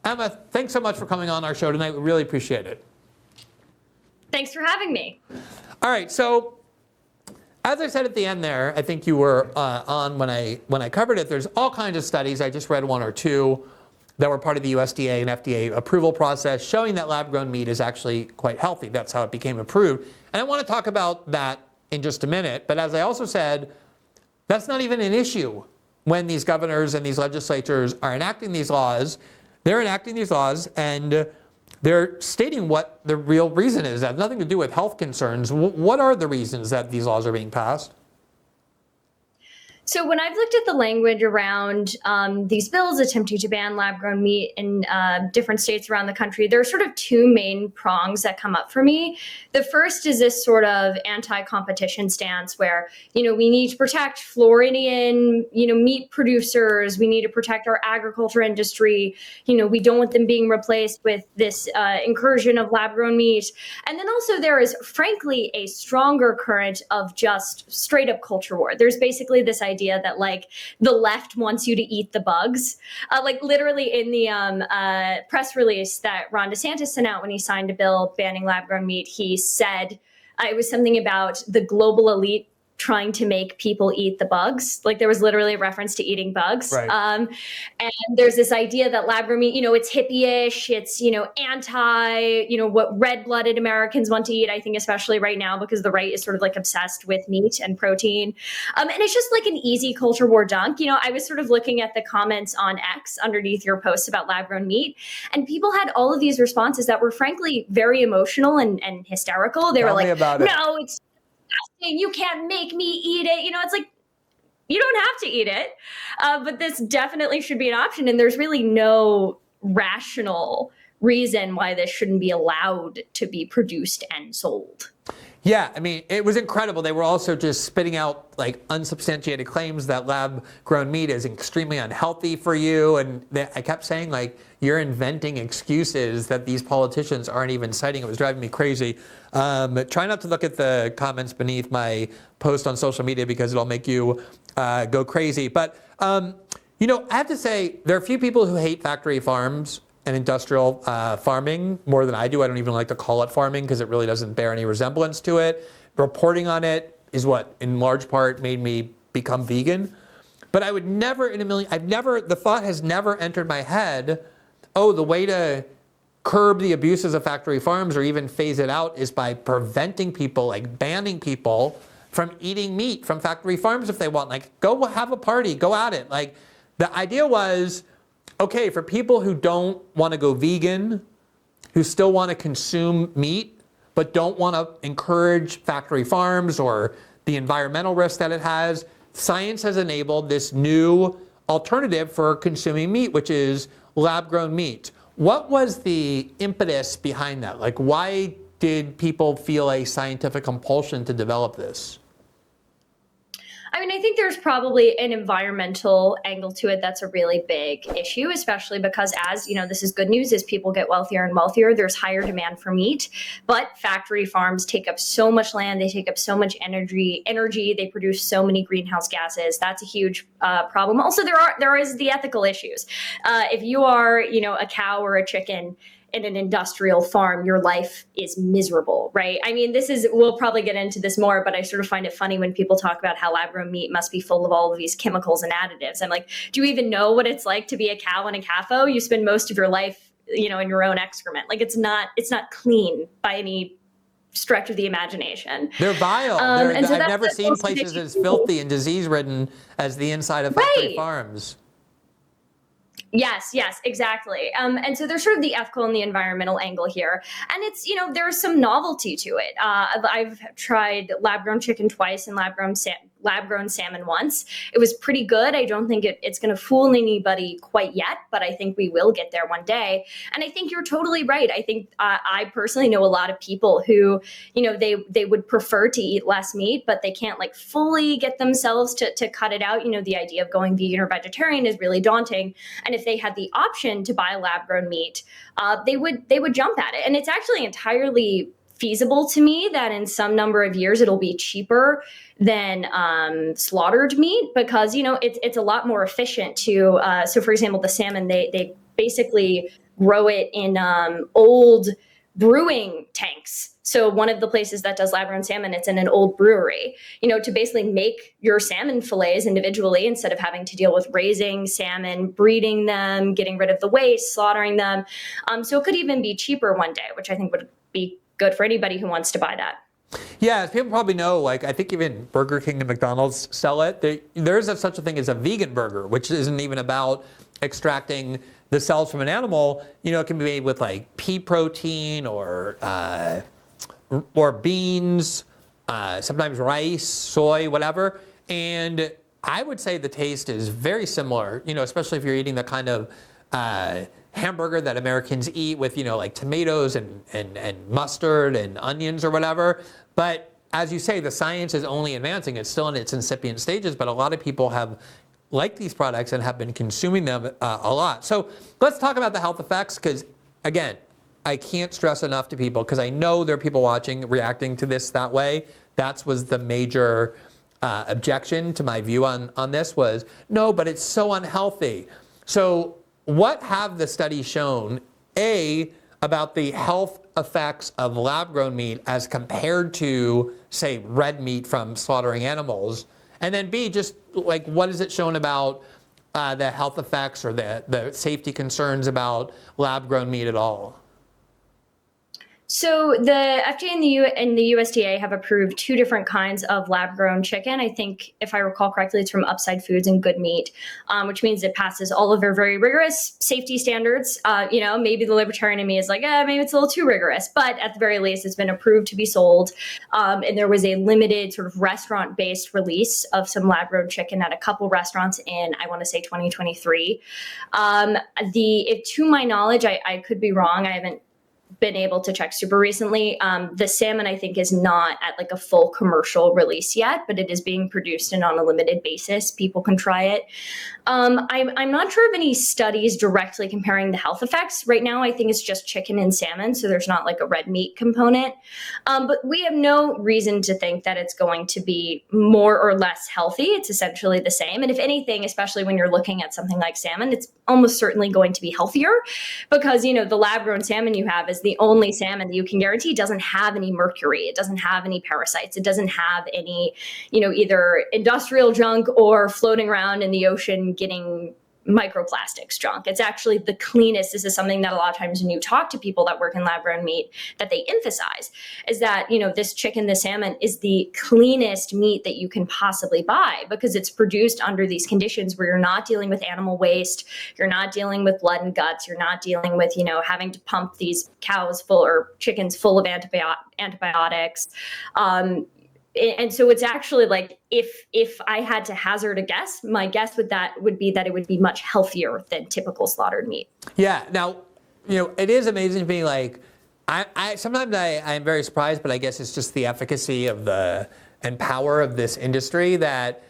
Emma, thanks so much for coming on our show tonight. We really appreciate it. Thanks for having me. All right, so as I said at the end there, I think you were on when I covered it. There's all kinds of studies. I just read one or two that were part of the USDA and FDA approval process showing that lab-grown meat is actually quite healthy. That's how it became approved. And I want to talk about that in just a minute. But as I also said, that's not even an issue when these governors and these legislatures are enacting these laws. They're enacting these laws and they're stating what the real reason is. It has nothing to do with health concerns. What are the reasons that these laws are being passed? So when I've looked at the language around these bills attempting to ban lab-grown meat in different states around the country, there are sort of two main prongs that come up for me. The first is this sort of anti-competition stance where, we need to protect Floridian, meat producers. We need to protect our agriculture industry. We don't want them being replaced with this incursion of lab-grown meat. And then also there is, frankly, a stronger current of just straight up culture war. There's basically this idea that the left wants you to eat the bugs. Literally in the press release that Ron DeSantis sent out when he signed a bill banning lab-grown meat, he said it was something about the global elite trying to make people eat the bugs. There was literally a reference to eating bugs. Right. And there's this idea that lab-grown meat, it's hippie-ish, it's, anti, what red-blooded Americans want to eat, I think, especially right now, because the right is sort of obsessed with meat and protein. And it's just an easy culture war dunk. I was sort of looking at the comments on X underneath your posts about lab-grown meat, and people had all of these responses that were frankly very emotional and hysterical. They Tell were me about it. no, it's disgusting. You can't make me eat it. It's you don't have to eat it, but this definitely should be an option. And there's really no rational reason why this shouldn't be allowed to be produced and sold. Yeah, I mean, it was incredible. They were also just spitting out unsubstantiated claims that lab-grown meat is extremely unhealthy for you. And I kept saying, you're inventing excuses that these politicians aren't even citing. It was driving me crazy. Try not to look at the comments beneath my post on social media because it'll make you go crazy. But, I have to say, there are a few people who hate factory farms and industrial farming more than I do. I don't even like to call it farming because it really doesn't bear any resemblance to it. Reporting on it is what, in large part, made me become vegan. But I would never in a million, the thought has never entered my head, the way to curb the abuses of factory farms or even phase it out is by preventing people, banning people from eating meat from factory farms if they want. Go have a party, go at it. The idea was, okay, for people who don't want to go vegan, who still want to consume meat, but don't want to encourage factory farms or the environmental risk that it has, science has enabled this new alternative for consuming meat, which is lab-grown meat. What was the impetus behind that? Why did people feel a scientific compulsion to develop this? I think there's probably an environmental angle to it that's a really big issue, especially because this is good news, as people get wealthier and wealthier, there's higher demand for meat. But factory farms take up so much land, they take up so much energy, they produce so many greenhouse gases. That's a huge problem. Also, there is the ethical issues. If you are, a cow or a chicken in an industrial farm, your life is miserable, right? We'll probably get into this more, but I sort of find it funny when people talk about how lab-grown meat must be full of all of these chemicals and additives. I'm like, do you even know what it's like to be a cow and a CAFO? You spend most of your life, in your own excrement. It's not clean by any stretch of the imagination. They're vile. I've never seen places as filthy and disease-ridden as the inside of factory farms. Yes, exactly. And so there's sort of the ethical and the environmental angle here. And it's, there's some novelty to it. I've tried lab-grown chicken twice and lab-grown salmon once. It was pretty good. I don't think it's going to fool anybody quite yet, but I think we will get there one day. And I think you're totally right. I think I personally know a lot of people who, they would prefer to eat less meat, but they can't fully get themselves to cut it out. The idea of going vegan or vegetarian is really daunting. And if they had the option to buy lab-grown meat, they would jump at it. And it's actually entirely feasible to me that in some number of years it'll be cheaper than slaughtered meat because it's a lot more efficient to so for example the salmon they basically grow it in old brewing tanks. So one of the places that does lab-grown salmon, it's in an old brewery, to basically make your salmon fillets individually instead of having to deal with raising salmon, breeding them, getting rid of the waste, slaughtering them. So it could even be cheaper one day, which I think would be good for anybody who wants to buy that. Yeah, as people probably know, like I think even Burger King and McDonald's sell it. There's such a thing as a vegan burger, which isn't even about extracting the cells from an animal. It can be made with like pea protein or beans, sometimes rice, soy, whatever. And I would say the taste is very similar, especially if you're eating the kind of hamburger that Americans eat with, like tomatoes and mustard and onions or whatever. But as you say, the science is only advancing. It's still in its incipient stages, but a lot of people have liked these products and have been consuming them a lot. So let's talk about the health effects, because again, I can't stress enough to people, because I know there are people watching, reacting to this that way. That was the major objection to my view on this was, no, but it's so unhealthy. So what have the studies shown, A, about the health effects of lab-grown meat as compared to, say, red meat from slaughtering animals? And then B, just like what is it shown about the health effects or the safety concerns about lab-grown meat at all? So the FDA and the USDA have approved 2 different kinds of lab-grown chicken. I think, if I recall correctly, it's from Upside Foods and Good Meat, which means it passes all of their very rigorous safety standards. Maybe the libertarian in me is like, maybe it's a little too rigorous, but at the very least, it's been approved to be sold. And there was a limited sort of restaurant-based release of some lab-grown chicken at a couple restaurants in, I want to say, 2023. To my knowledge, I could be wrong. I haven't been able to check super recently. The salmon, I think, is not at like a full commercial release yet, but it is being produced and on a limited basis. People can try it. I'm not sure of any studies directly comparing the health effects. Right now, I think it's just chicken and salmon, so there's not like a red meat component. But we have no reason to think that it's going to be more or less healthy. It's essentially the same. And if anything, especially when you're looking at something like salmon, it's almost certainly going to be healthier, because, the lab-grown salmon you have is the only salmon that you can guarantee doesn't have any mercury. It doesn't have any parasites. It doesn't have any, either industrial junk or floating around in the ocean getting microplastics junk. It's actually the cleanest. This is something that a lot of times when you talk to people that work in lab-grown meat, that they emphasize, is that, this chicken, the salmon, is the cleanest meat that you can possibly buy, because it's produced under these conditions where you're not dealing with animal waste, you're not dealing with blood and guts, you're not dealing with, having to pump these cows full or chickens full of antibiotics. And so it's actually like, if I had to hazard a guess, my guess would be that it would be much healthier than typical slaughtered meat. Yeah. Now, it is amazing to me. Like, I sometimes I'm very surprised, but I guess it's just the efficacy of and power of this industry, that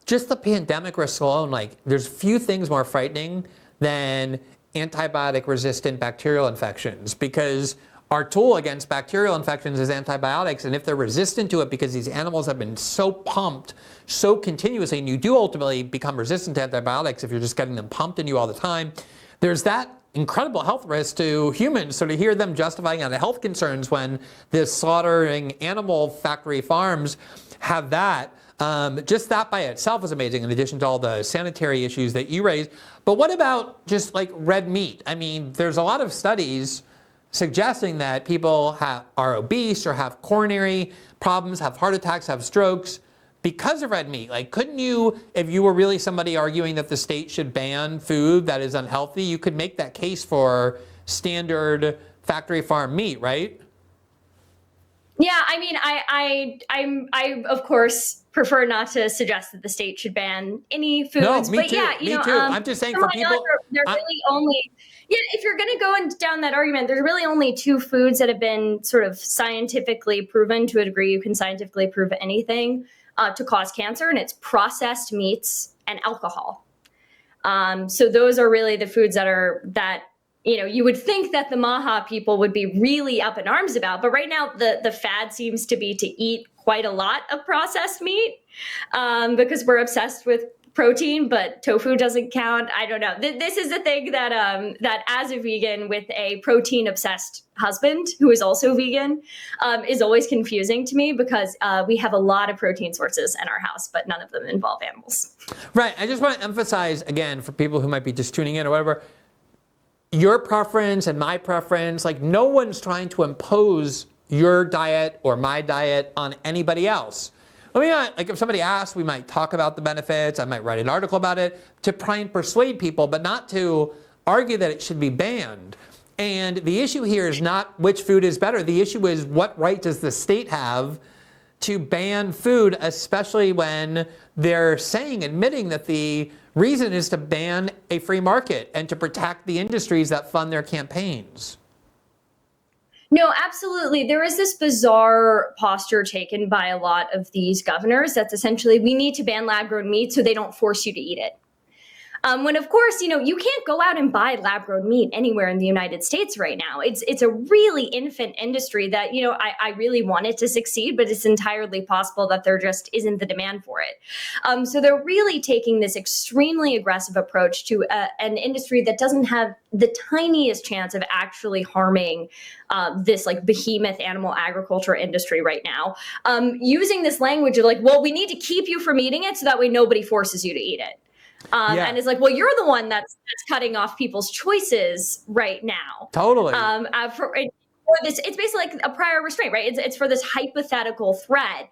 just the pandemic risk alone. Like, there's few things more frightening than antibiotic-resistant bacterial infections, because our tool against bacterial infections is antibiotics, and if they're resistant to it because these animals have been so pumped so continuously, and you do ultimately become resistant to antibiotics if you're just getting them pumped in you all the time, there's that incredible health risk to humans. So to hear them justifying on the health concerns when the slaughtering animal factory farms have that, just that by itself is amazing, in addition to all the sanitary issues that you raised. But what about just like red meat? I mean, there's a lot of studies suggesting that people are obese or have coronary problems, have heart attacks, have strokes because of red meat. Like, couldn't you, if you were really somebody arguing that the state should ban food that is unhealthy, you could make that case for standard factory farm meat, right? Yeah, I mean, I of course prefer not to suggest that the state should ban any foods. No, me but too. yeah, Me too. I'm just saying for people. They're really only. Yeah, if you're going to go down that argument, there's really only 2 foods that have been sort of scientifically proven, to a degree you can scientifically prove anything, to cause cancer, and it's processed meats and alcohol. So those are really the foods that you would think that the Maha people would be really up in arms about. But right now, the fad seems to be to eat quite a lot of processed meat, because we're obsessed with protein, but tofu doesn't count. I don't know. This is the thing that that as a vegan with a protein obsessed husband who is also vegan is always confusing to me, because we have a lot of protein sources in our house, but none of them involve animals. Right. I just want to emphasize again for people who might be just tuning in or whatever, your preference and my preference, like no one's trying to impose your diet or my diet on anybody else. Let me not, like if somebody asks, we might talk about the benefits, I might write an article about it to try and persuade people, but not to argue that it should be banned. And the issue here is not which food is better. The issue is what right does the state have to ban food, especially when they're admitting that the reason is to ban a free market and to protect the industries that fund their campaigns. No, absolutely. There is this bizarre posture taken by a lot of these governors that's essentially, we need to ban lab-grown meat so they don't force you to eat it. When of course, you can't go out and buy lab-grown meat anywhere in the United States right now. It's a really infant industry that, I really want it to succeed, but it's entirely possible that there just isn't the demand for it. So they're really taking this extremely aggressive approach to an industry that doesn't have the tiniest chance of actually harming this like behemoth animal agriculture industry right now, using this language of like, well, we need to keep you from eating it so that way nobody forces you to eat it. And it's like, well, you're the one that's cutting off people's choices right now. Totally. For this, it's basically like a prior restraint, right? It's for this hypothetical threat.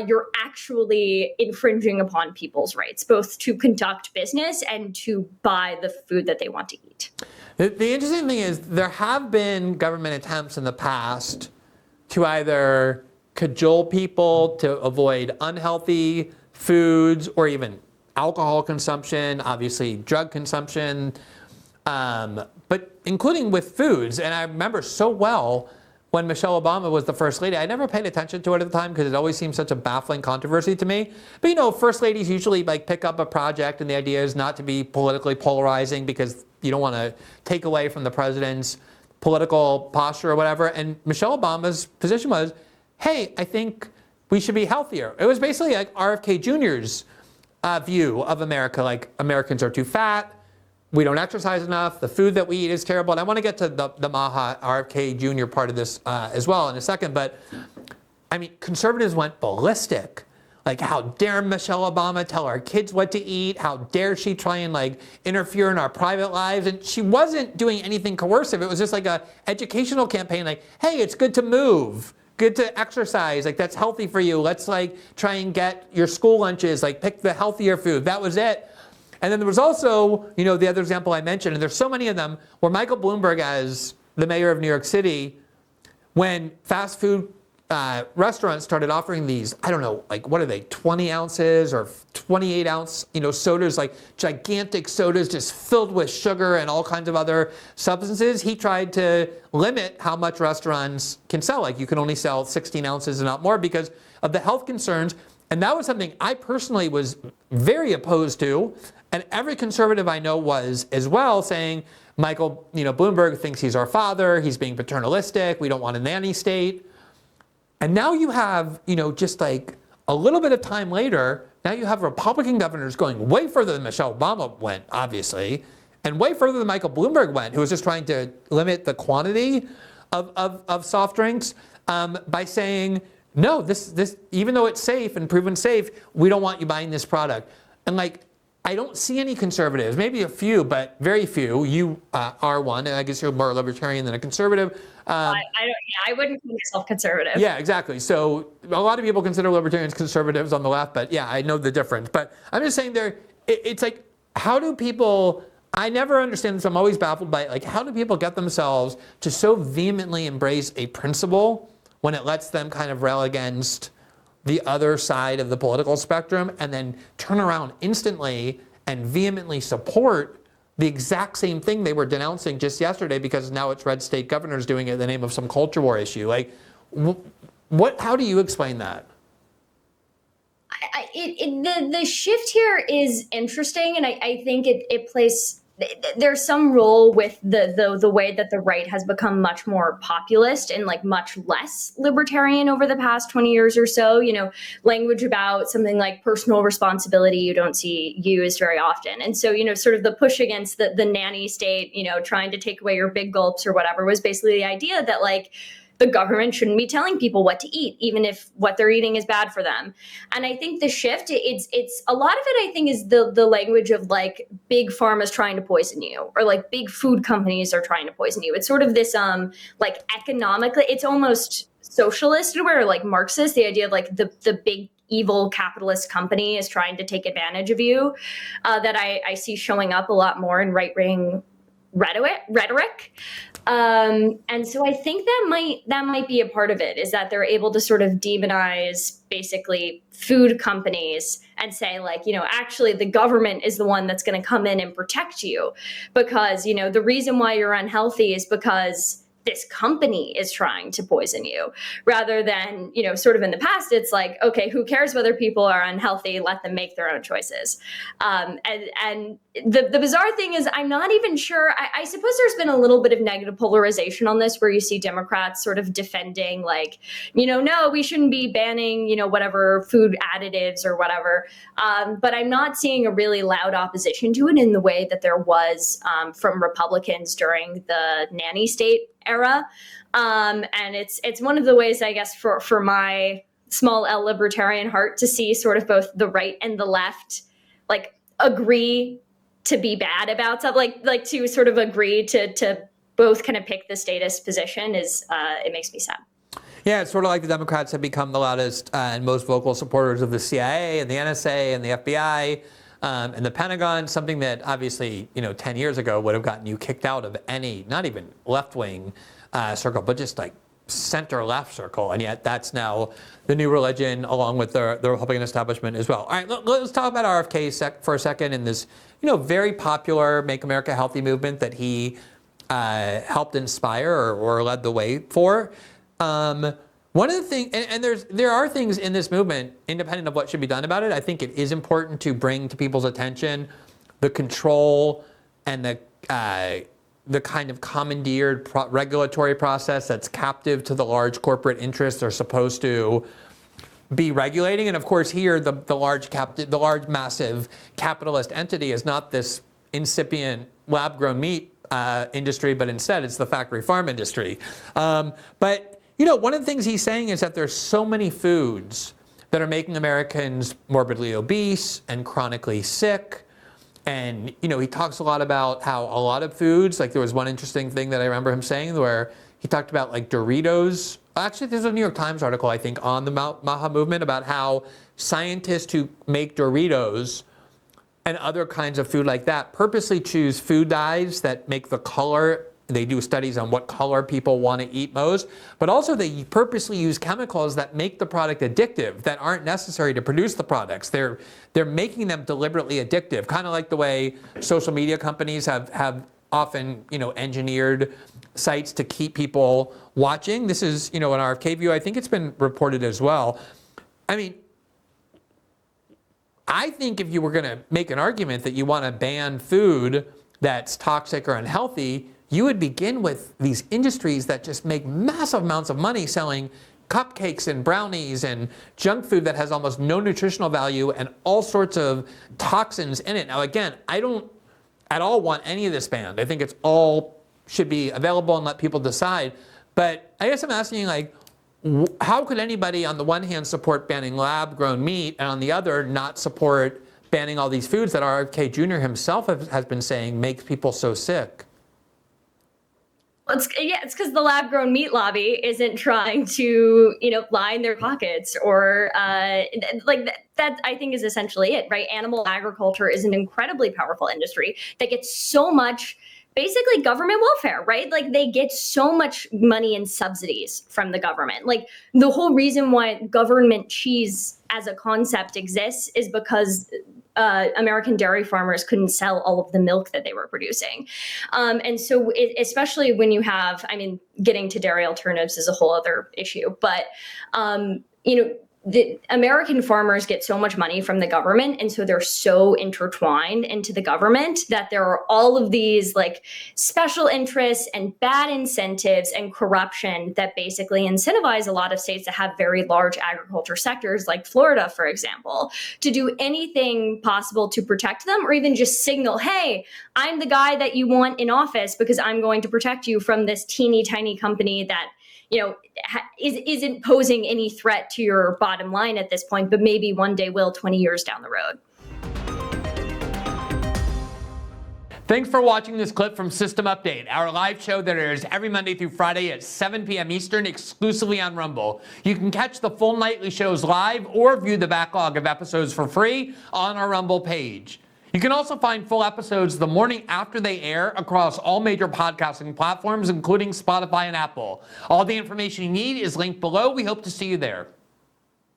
You're actually infringing upon people's rights, both to conduct business and to buy the food that they want to eat. The interesting thing is there have been government attempts in the past to either cajole people to avoid unhealthy foods or even alcohol consumption, obviously drug consumption, but including with foods. And I remember so well when Michelle Obama was the first lady. I never paid attention to it at the time because it always seemed such a baffling controversy to me. But first ladies usually like pick up a project and the idea is not to be politically polarizing because you don't want to take away from the president's political posture or whatever. And Michelle Obama's position was, hey, I think we should be healthier. It was basically like RFK Jr.'s view of America, like Americans are too fat, we don't exercise enough, the food that we eat is terrible. And I want to get to the Maha RFK Jr. part of this as well in a second, but I mean, conservatives went ballistic. Like, how dare Michelle Obama tell our kids what to eat? How dare she try and like interfere in our private lives? And she wasn't doing anything coercive. It was just like a educational campaign, like, hey, it's good to move. Good to exercise, like that's healthy for you. Let's like try and get your school lunches, like pick the healthier food. That was it. And then there was also, the other example I mentioned, and there's so many of them, where Michael Bloomberg, as the mayor of New York City, when fast food restaurants started offering these, I don't know, like what are they, 20 ounces or 28 ounce, sodas, like gigantic sodas just filled with sugar and all kinds of other substances. He tried to limit how much restaurants can sell. Like you can only sell 16 ounces and not more because of the health concerns. And that was something I personally was very opposed to. And every conservative I know was as well, saying, Michael, Bloomberg thinks he's our father. He's being paternalistic. We don't want a nanny state. And now you have, just like a little bit of time later, now you have Republican governors going way further than Michelle Obama went, obviously, and way further than Michael Bloomberg went, who was just trying to limit the quantity of soft drinks by saying, no, this even though it's safe and proven safe, we don't want you buying this product. And like, I don't see any conservatives, maybe a few, but very few. You are one, and I guess you're more libertarian than a conservative. I wouldn't call myself conservative. Yeah, exactly. So a lot of people consider libertarians conservatives on the left, but yeah, I know the difference. But I'm just saying it's like, how do people, I never understand this, I'm always baffled by it, like how do people get themselves to so vehemently embrace a principle when it lets them kind of rail against the other side of the political spectrum and then turn around instantly and vehemently support the exact same thing they were denouncing just yesterday because now it's red state governors doing it in the name of some culture war issue. Like, how do you explain that? The shift here is interesting, and I think it plays there's some role with the way that the right has become much more populist and like much less libertarian over the past 20 years or so. Language about something like personal responsibility you don't see used very often. And so, sort of the push against the nanny state, trying to take away your big gulps or whatever, was basically the idea that like the government shouldn't be telling people what to eat, even if what they're eating is bad for them. And I think the shift, it's a lot of it, I think, is the language of like big pharma's trying to poison you, or like big food companies are trying to poison you. It's sort of this like economically, it's almost socialist or like Marxist, the idea of like the big evil capitalist company is trying to take advantage of you, that I see showing up a lot more in right-wing rhetoric. And so I think that might be a part of it, is that they're able to sort of demonize basically food companies and say like, actually the government is the one that's going to come in and protect you, because, the reason why you're unhealthy is because this company is trying to poison you, rather than, sort of in the past, it's like, okay, who cares whether people are unhealthy? Let them make their own choices. And the bizarre thing is, I'm not even sure. I suppose there's been a little bit of negative polarization on this, where you see Democrats sort of defending like, no, we shouldn't be banning, whatever food additives or whatever. But I'm not seeing a really loud opposition to it in the way that there was from Republicans during the nanny state era. And it's one of the ways, I guess, for my small L libertarian heart to see sort of both the right and the left like agree to be bad about stuff, like to sort of agree to both kind of pick the status position is it makes me sad. Yeah, it's sort of like the Democrats have become the loudest and most vocal supporters of the CIA and the NSA and the FBI and the Pentagon, something that obviously, 10 years ago would have gotten you kicked out of any, not even left-wing circle, but just like center-left circle. And yet that's now the new religion, along with the Republican establishment as well. All right, let's talk about RFK for a second, and this, very popular Make America Healthy movement that he helped inspire or led the way for. One of the things, and there are things in this movement, independent of what should be done about it. I think it is important to bring to people's attention the control and the kind of commandeered regulatory process that's captive to the large corporate interests they're supposed to be regulating. And of course, here the large massive capitalist entity is not this incipient lab-grown meat industry, but instead it's the factory farm industry. But one of the things he's saying is that there's so many foods that are making Americans morbidly obese and chronically sick. And, he talks a lot about how a lot of foods, like there was one interesting thing that I remember him saying where he talked about like Doritos. Actually, there's a New York Times article, I think, on the Maha movement about how scientists who make Doritos and other kinds of food like that purposely choose food dyes that make the color. They do studies on what color people want to eat most, but also they purposely use chemicals that make the product addictive that aren't necessary to produce the products. They're making them deliberately addictive, kind of like the way social media companies have often, engineered sites to keep people watching. This is, an RFK view. I think it's been reported as well. I mean, I think if you were going to make an argument that you want to ban food that's toxic or unhealthy, you would begin with these industries that just make massive amounts of money selling cupcakes and brownies and junk food that has almost no nutritional value and all sorts of toxins in it. Now, again, I don't at all want any of this banned. I think it's all should be available and let people decide. But I guess I'm asking, like, how could anybody on the one hand support banning lab-grown meat and on the other not support banning all these foods that RFK Jr. himself has been saying makes people so sick? It's because the lab-grown meat lobby isn't trying to, line their pockets or that I think is essentially it, right? Animal agriculture is an incredibly powerful industry that gets so much basically government welfare, right? Like they get so much money in subsidies from the government. Like the whole reason why government cheese as a concept exists is because American dairy farmers couldn't sell all of the milk that they were producing. And so especially when you have, getting to dairy alternatives is a whole other issue, but, the American farmers get so much money from the government, and so they're so intertwined into the government that there are all of these like special interests and bad incentives and corruption that basically incentivize a lot of states that have very large agriculture sectors, like Florida, for example, to do anything possible to protect them, or even just signal, hey, I'm the guy that you want in office because I'm going to protect you from this teeny tiny company that isn't posing any threat to your bottom line at this point, but maybe one day will 20 years down the road. Thanks for watching this clip from System Update, our live show that airs every Monday through Friday at 7 p.m. Eastern exclusively on Rumble. You can catch the full nightly shows live or view the backlog of episodes for free on our Rumble page. You can also find full episodes the morning after they air across all major podcasting platforms, including Spotify and Apple. All the information you need is linked below. We hope to see you there.